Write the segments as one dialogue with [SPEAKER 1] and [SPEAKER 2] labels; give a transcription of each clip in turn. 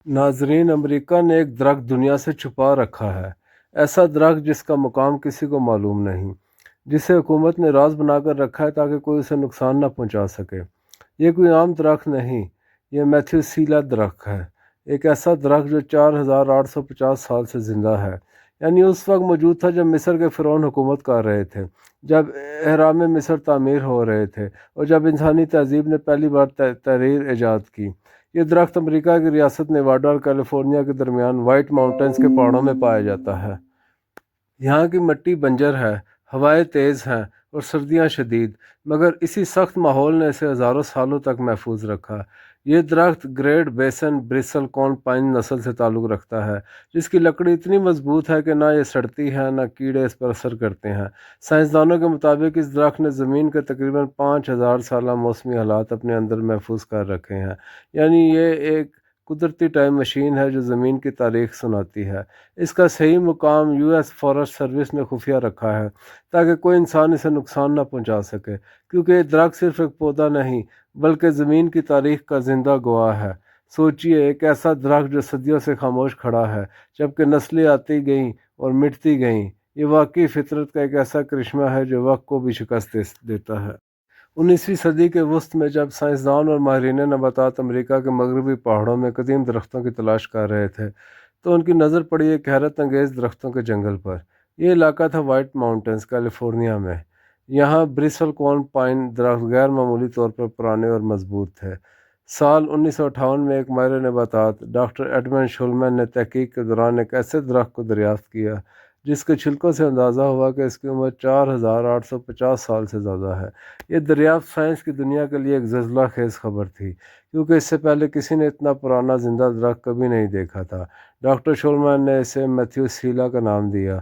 [SPEAKER 1] नाजरीन, अमेरिका ने एक दरख्त दुनिया से छुपा रखा है। ऐसा दरख्त जिसका मुकाम किसी को मालूम नहीं, जिसे हुकूमत ने राज बनाकर रखा है ताकि कोई उसे नुकसान ना पहुंचा सके। ये कोई आम दरख्त नहीं, ये मैथ्यूसीला दरख्त है। एक ऐसा दरख्त जो 4850 साल से ज़िंदा है। यानी उस वक्त मौजूद था जब मिस्र के फ़िरौन हुकूमत कर रहे थे, जब एहराम मिस्र तामीर हो रहे थे, और जब इंसानी तहजीब ने पहली बार तहरीर ईजाद की। ये दरख्त अमेरिका की रियासत नेवाडा और कैलिफोर्निया के दरमियान वाइट माउंटेंस के पहाड़ों में पाया जाता है। यहाँ की मिट्टी बंजर है, हवाएं तेज़ हैं और सर्दियाँ शदीद, मगर इसी सख्त माहौल ने इसे हज़ारों सालों तक महफूज रखा। ये दरख्त ग्रेट बेसन ब्रिसल कॉर्न पाइन नस्ल से ताल्लुक़ रखता है, जिसकी लकड़ी इतनी मजबूत है कि ना ये सड़ती है ना कीड़े इस पर असर करते हैं। साइंसदानों के मुताबिक इस दरख्त ने ज़मीन के तकरीबन 5000 साला मौसमी हालात अपने अंदर महफूज कर रखे हैं। यानी ये एक कुदरती टाइम मशीन है जो ज़मीन की तारीख सुनाती है। इसका सही मुकाम यूएस फॉरेस्ट सर्विस ने खुफिया रखा है ताकि कोई इंसान इसे नुकसान ना पहुंचा सके, क्योंकि ये दरख्त सिर्फ एक पौधा नहीं बल्कि ज़मीन की तारीख का जिंदा गवाह है। सोचिए, एक ऐसा दरख्त जो सदियों से खामोश खड़ा है जबकि नस्लें आती गईं और मिटती गईं। ये वाकई फितरत का एक ऐसा करिश्मा है जो वक्त को भी शिकस्त देता है। 19वीं सदी के वस्त में जब साइंसदान और माहिरीन नबातात अमेरिका के मगरबी पहाड़ों में कदीम दरख्तों की तलाश कर रहे थे, तो उनकी नज़र पड़ी एक हैरत अंगेज़ दरख्तों के जंगल पर। यह इलाका था वाइट माउंटेंस, कैलिफोर्निया में। यहाँ ब्रिसल कॉर्न पाइन दरख्त गैर मामूली तौर पर पुराने और मजबूत थे। साल 1958 में एक माहिर नबातात डॉक्टर एडमंड शुलमैन ने तहकीक के दौरान एक ऐसे दरख्त को दरियाफ्त किया जिसके छिलकों से अंदाज़ा हुआ कि इसकी उम्र 4850 साल से ज़्यादा है। ये दरियाफ्त साइंस की दुनिया के लिए एक जज्ला खेज़ खबर थी, क्योंकि इससे पहले किसी ने इतना पुराना जिंदा दरख्त कभी नहीं देखा था। डॉक्टर शोलमैन ने इसे मैथ्यूसीला का नाम दिया।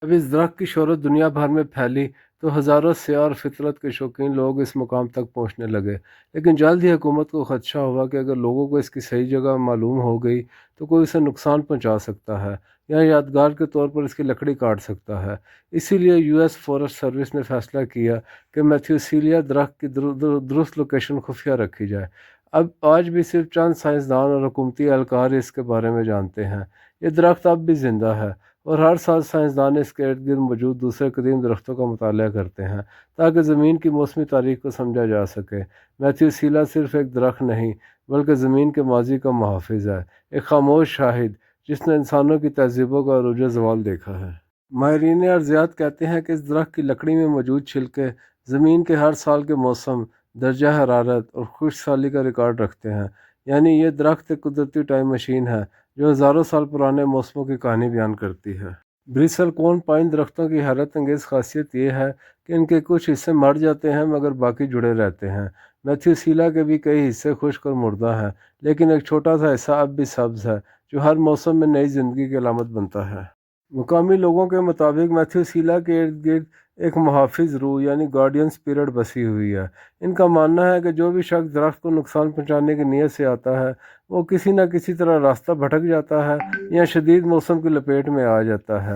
[SPEAKER 1] जब इस दरख्त की शोहरत दुनिया भर में फैली तो हज़ारों सयाह और फितरत के शौकीन लोग इस मुकाम तक पहुँचने लगे। लेकिन जल्द ही हुकूमत को खदशा हुआ कि अगर लोगों को इसकी सही जगह मालूम हो गई तो कोई उसे नुकसान पहुँचा सकता है या यादगार के तौर पर इसकी लकड़ी काट सकता है। इसीलिए यूएस फॉरेस्ट सर्विस ने फैसला किया कि मैथ्यूसीलिया दरख्त की दुरुस्त लोकेशन खुफिया रखी जाए। अब आज भी सिर्फ चंद साइंसदान और हुकूमती एहलकार इसके बारे में जानते हैं। ये दरख्त अब भी ज़िंदा है और हर साल साइंसदान इसके इर्द गिर्द मौजूद दूसरे कदीम दरख्तों का मुताला करते हैं ताकि ज़मीन की मौसमी तारीख को समझा जा सके। मैथ्यूसीला सिर्फ एक दरख्त नहीं बल्कि ज़मीन के माजी का मुहाफ़िज़ है, एक खामोश शाहिद जिसने इंसानों की तहजीबों का अरूज ज़वाल देखा है। माहिरीन अर्ज़ियात कहते हैं कि इस दरख्त की लकड़ी में मौजूद छिलके ज़मीन के हर साल के मौसम, दर्जा हरारत और खुश्क साली का रिकॉर्ड रखते हैं। यानी ये दरख्त एक कुदरती टाइम मशीन है जो हज़ारों साल पुराने मौसमों की कहानी बयान करती है। ब्रिसल कोन पाइन दरख्तों की हैरत अंगेज़ खासियत यह है कि इनके कुछ हिस्से मर जाते हैं मगर बाकी जुड़े रहते हैं। मैथ्यूसीला के भी कई हिस्से खुश्क और मुर्दा हैं, लेकिन एक छोटा सा हिस्सा अब भी सब्ज़ है जो हर मौसम में नई ज़िंदगी की अलामत बनता है। मुकामी लोगों के मुताबिक मैथ्यूसीला के इर्द गिर्द एक मुहाफिज रूह यानी गार्डियन स्पिरिट बसी हुई है। इनका मानना है कि जो भी शख्स दरख्त को नुकसान पहुंचाने की नीयत से आता है वो किसी न किसी तरह रास्ता भटक जाता है या शदीद मौसम की लपेट में आ जाता है।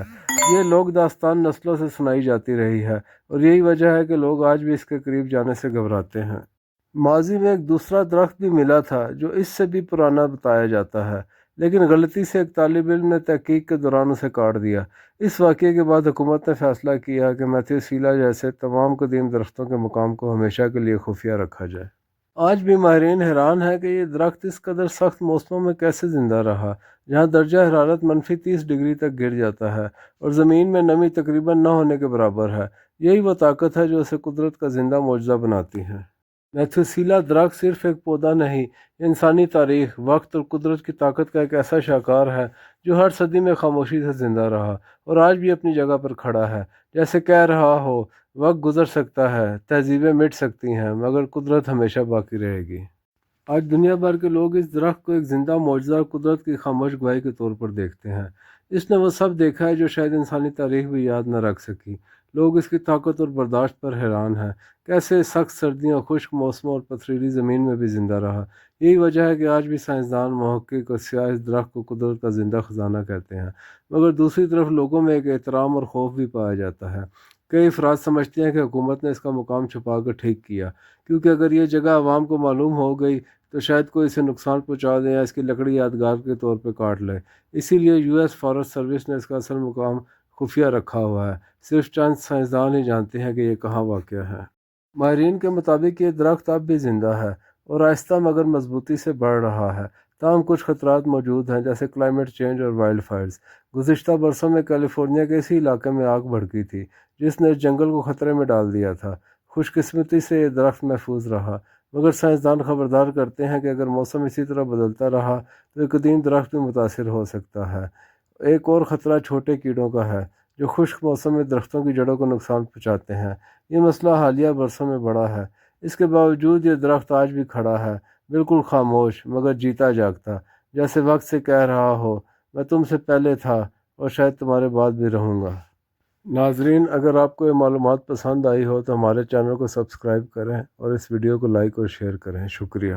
[SPEAKER 1] ये लोग दास्तान नस्लों से सुनाई जाती रही है और यही वजह है कि लोग आज भी इसके करीब जाने से घबराते हैं। माजी में एक दूसरा दरख्त भी मिला था जो इससे भी पुराना बताया जाता है, लेकिन गलती से एक तालिब इल्म ने तहकीक के दौरान उसे काट दिया। इस वाक़े के बाद हुकूमत ने फैसला किया कि मैथ्यूसीला जैसे तमाम कदीम दरख्तों के मुकाम को हमेशा के लिए खुफिया रखा जाए। आज भी माहिरीन हैरान है कि ये दरख्त इस कदर सख्त मौसमों में कैसे ज़िंदा रहा, जहाँ दर्जा हरारत -30 डिग्री तक गिर जाता है और ज़मीन में नमी तकरीबन न होने के बराबर है। यही वो ताकत है जो उसे कुदरत का ज़िंदा मौजज़ा बनाती है। मैथ्यूसीला दरख्त सिर्फ एक पौधा नहीं, इंसानी तारीख, वक्त और कुदरत की ताकत का एक ऐसा शाहकार है जो हर सदी में खामोशी से ज़िंदा रहा और आज भी अपनी जगह पर खड़ा है। जैसे कह रहा हो, वक्त गुजर सकता है, तहजीबें मिट सकती हैं, मगर कुदरत हमेशा बाकी रहेगी। आज दुनिया भर के लोग इस दरख्त को एक जिंदा मौजज़ा कुदरत की खामोश गवाही के तौर पर देखते हैं। इसने वो सब देखा है जो शायद इंसानी तारीख भी याद न रख सकी। लोग इसकी ताकत और बर्दाश्त पर हैरान हैं, कैसे सख्त सर्दियों, खुश्क मौसमों और पथरीली ज़मीन में भी ज़िंदा रहा। यही वजह है कि आज भी साइंसदान, महक्किक और सियाह इस दरख्त को कुदरत का ज़िंदा ख़जाना कहते हैं। मगर दूसरी तरफ लोगों में एक एहतराम और खौफ भी पाया जाता है। कई अफराद समझते हैं कि हुकूमत ने इसका मुकाम छुपा कर ठीक किया, क्योंकि अगर ये जगह आवाम को मालूम हो गई تو شاید کوئی اسے نقصان پہنچا دے یا اس کی لکڑی یادگار کے طور پہ کاٹ لے۔ اسی لیے US فارسٹ سروس نے اس کا اصل مقام خفیہ رکھا ہوا ہے، صرف چند سائنسدان ہی جانتے ہیں کہ یہ کہاں واقع ہے۔ ماہرین کے مطابق یہ درخت اب بھی زندہ ہے اور آہستہ مگر مضبوطی سے بڑھ رہا ہے، تاہم کچھ خطرات موجود ہیں جیسے کلائمیٹ چینج اور وائلڈ فائرز۔ گزشتہ برسوں میں کیلیفورنیا کے اسی علاقے میں آگ بھڑکی تھی جس نے اس جنگل کو خطرے میں ڈال دیا تھا۔ خوش قسمتی سے یہ درخت محفوظ رہا، مگر سائنسدان خبردار کرتے ہیں کہ اگر موسم اسی طرح بدلتا رہا تو یہ قدیم درخت بھی متاثر ہو سکتا ہے۔ ایک اور خطرہ چھوٹے کیڑوں کا ہے جو خشک موسم میں درختوں کی جڑوں کو نقصان پہنچاتے ہیں۔ یہ مسئلہ حالیہ برسوں میں بڑا ہے۔ اس کے باوجود یہ درخت آج بھی کھڑا ہے، بالکل خاموش مگر جیتا جاگتا، جیسے وقت سے کہہ رہا ہو میں تم سے پہلے تھا اور شاید تمہارے بعد بھی رہوں گا۔ ناظرین، اگر آپ کو یہ معلومات پسند آئی ہو تو ہمارے چینل کو سبسکرائب کریں اور اس ویڈیو کو لائک اور شیئر کریں۔ شکریہ۔